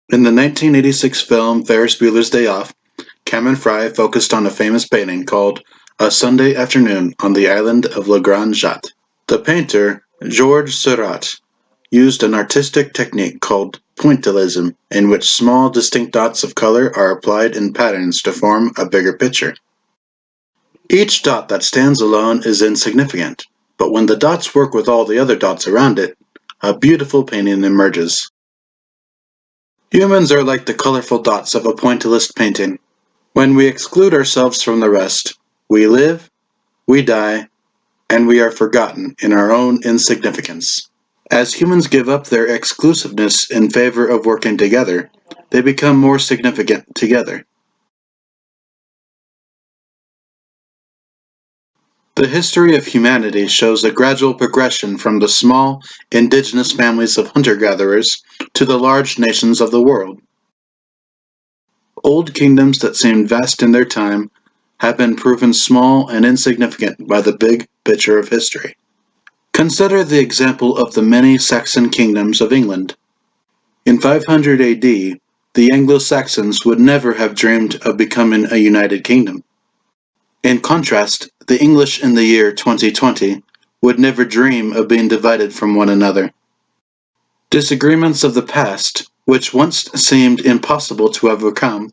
In the 1986 film Ferris Bueller's Day Off, Cameron Fry focused on a famous painting called A Sunday Afternoon on the Island of La Grande Jatte. The painter, Georges Seurat, used an artistic technique called pointillism, in which small distinct dots of color are applied in patterns to form a bigger picture. Each dot that stands alone is insignificant, but when the dots work with all the other dots around it, a beautiful painting emerges. Humans are like the colorful dots of a pointillist painting. When we exclude ourselves from the rest, we live, we die, and we are forgotten in our own insignificance. As humans give up their exclusiveness in favor of working together, they become more significant together. The history of humanity shows a gradual progression from the small, indigenous families of hunter-gatherers to the large nations of the world. Old kingdoms that seemed vast in their time have been proven small and insignificant by the big picture of history. Consider the example of the many Saxon kingdoms of England. In 500 AD, the Anglo-Saxons would never have dreamed of becoming a united kingdom. In contrast, the English in the year 2020 would never dream of being divided from one another. Disagreements of the past, which once seemed impossible to overcome,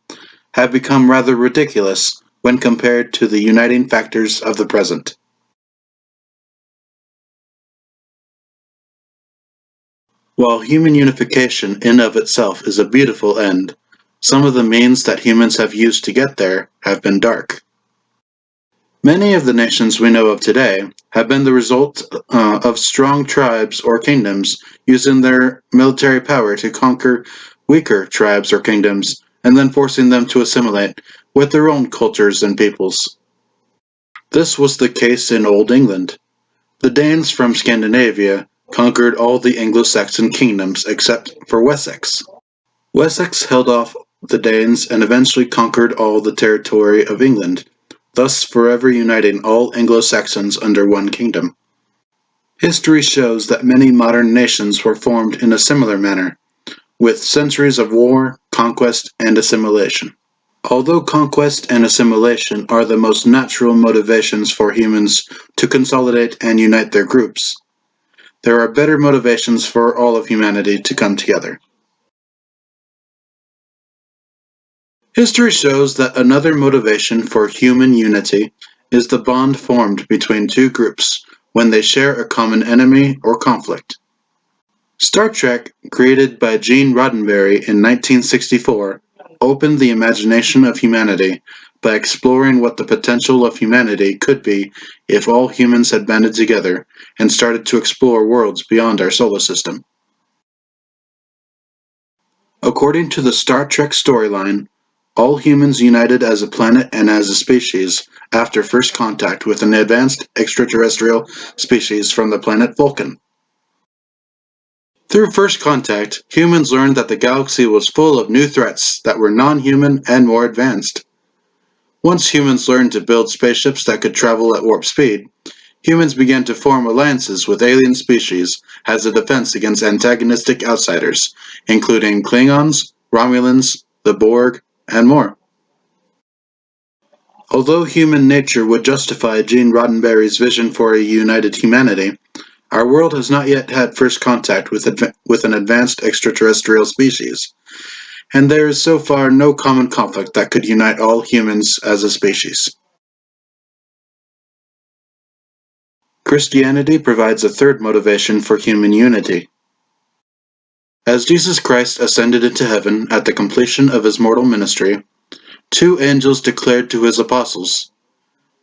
have become rather ridiculous when compared to the uniting factors of the present. While human unification in of itself is a beautiful end, some of the means that humans have used to get there have been dark. Many of the nations we know of today have been the result of strong tribes or kingdoms using their military power to conquer weaker tribes or kingdoms and then forcing them to assimilate with their own cultures and peoples. This was the case in Old England. The Danes from Scandinavia conquered all the Anglo-Saxon kingdoms except for Wessex. Wessex held off the Danes and eventually conquered all the territory of England, thus forever uniting all Anglo-Saxons under one kingdom. History shows that many modern nations were formed in a similar manner, with centuries of war, conquest, and assimilation. Although conquest and assimilation are the most natural motivations for humans to consolidate and unite their groups, there are better motivations for all of humanity to come together. History shows that another motivation for human unity is the bond formed between two groups when they share a common enemy or conflict. Star Trek, created by Gene Roddenberry in 1964, opened the imagination of humanity by exploring what the potential of humanity could be if all humans had banded together and started to explore worlds beyond our solar system. According to the Star Trek storyline, all humans united as a planet and as a species after first contact with an advanced extraterrestrial species from the planet Vulcan. Through first contact, humans learned that the galaxy was full of new threats that were non-human and more advanced. Once humans learned to build spaceships that could travel at warp speed, humans began to form alliances with alien species as a defense against antagonistic outsiders, including Klingons, Romulans, the Borg, and more. Although human nature would justify Gene Roddenberry's vision for a united humanity, our world has not yet had first contact with an advanced extraterrestrial species, and there is so far no common conflict that could unite all humans as a species. Christianity provides a third motivation for human unity. As Jesus Christ ascended into heaven at the completion of his mortal ministry, two angels declared to his apostles,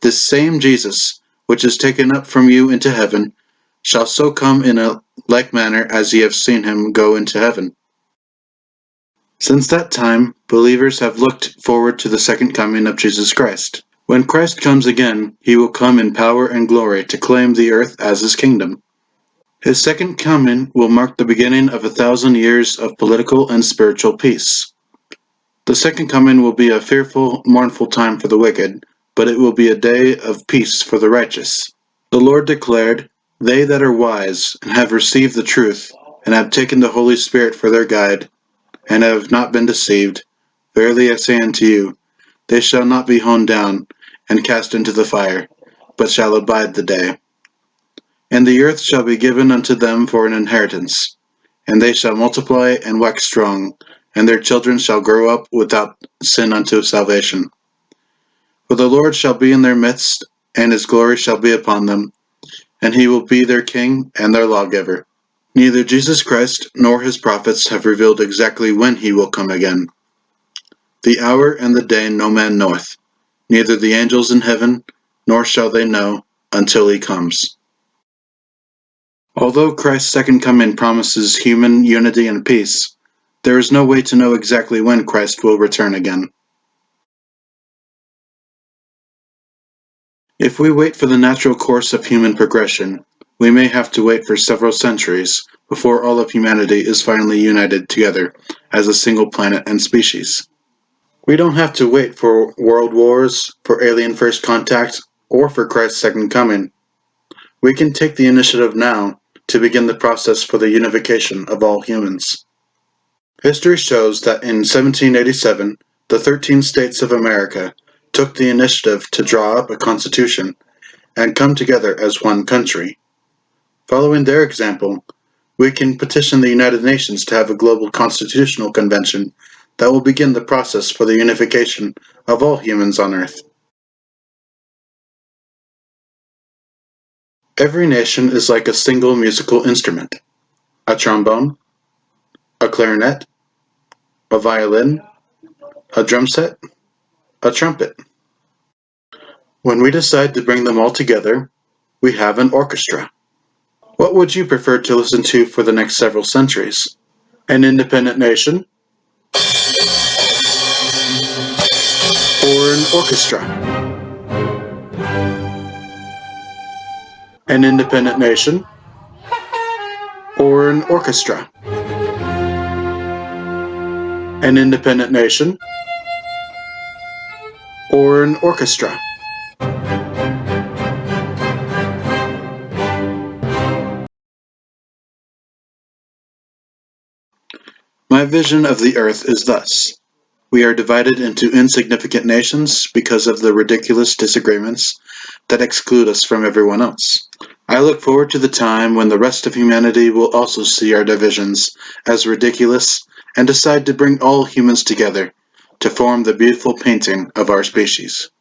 "This same Jesus, which is taken up from you into heaven, shall so come in a like manner as ye have seen him go into heaven." Since that time, believers have looked forward to the second coming of Jesus Christ. When Christ comes again, he will come in power and glory to claim the earth as his kingdom. His second coming will mark the beginning of 1,000 years of political and spiritual peace. The second coming will be a fearful, mournful time for the wicked, but it will be a day of peace for the righteous. The Lord declared, "They that are wise and have received the truth and have taken the Holy Spirit for their guide, and have not been deceived. Verily I say unto you, they shall not be hewn down and cast into the fire, but shall abide the day. And the earth shall be given unto them for an inheritance, and they shall multiply and wax strong, and their children shall grow up without sin unto salvation. For the Lord shall be in their midst, and his glory shall be upon them, and he will be their king and their lawgiver. Neither Jesus Christ nor his prophets have revealed exactly when he will come again. The hour and the day no man knoweth, neither the angels in heaven, nor shall they know, until he comes. Although Christ's second coming promises human unity and peace, there is no way to know exactly when Christ will return again. If we wait for the natural course of human progression, we may have to wait for several centuries before all of humanity is finally united together as a single planet and species. We don't have to wait for world wars, for alien first contact, or for Christ's second coming. We can take the initiative now to begin the process for the unification of all humans. History shows that in 1787, the 13 states of America took the initiative to draw up a constitution and come together as one country. Following their example, we can petition the United Nations to have a global constitutional convention that will begin the process for the unification of all humans on Earth. Every nation is like a single musical instrument: a trombone, a clarinet, a violin, a drum set, a trumpet. When we decide to bring them all together, we have an orchestra. What would you prefer to listen to for the next several centuries? An independent nation or an orchestra? An independent nation or an orchestra? An independent nation or an orchestra? My vision of the earth is thus. We are divided into insignificant nations because of the ridiculous disagreements that exclude us from everyone else. I look forward to the time when the rest of humanity will also see our divisions as ridiculous and decide to bring all humans together to form the beautiful painting of our species.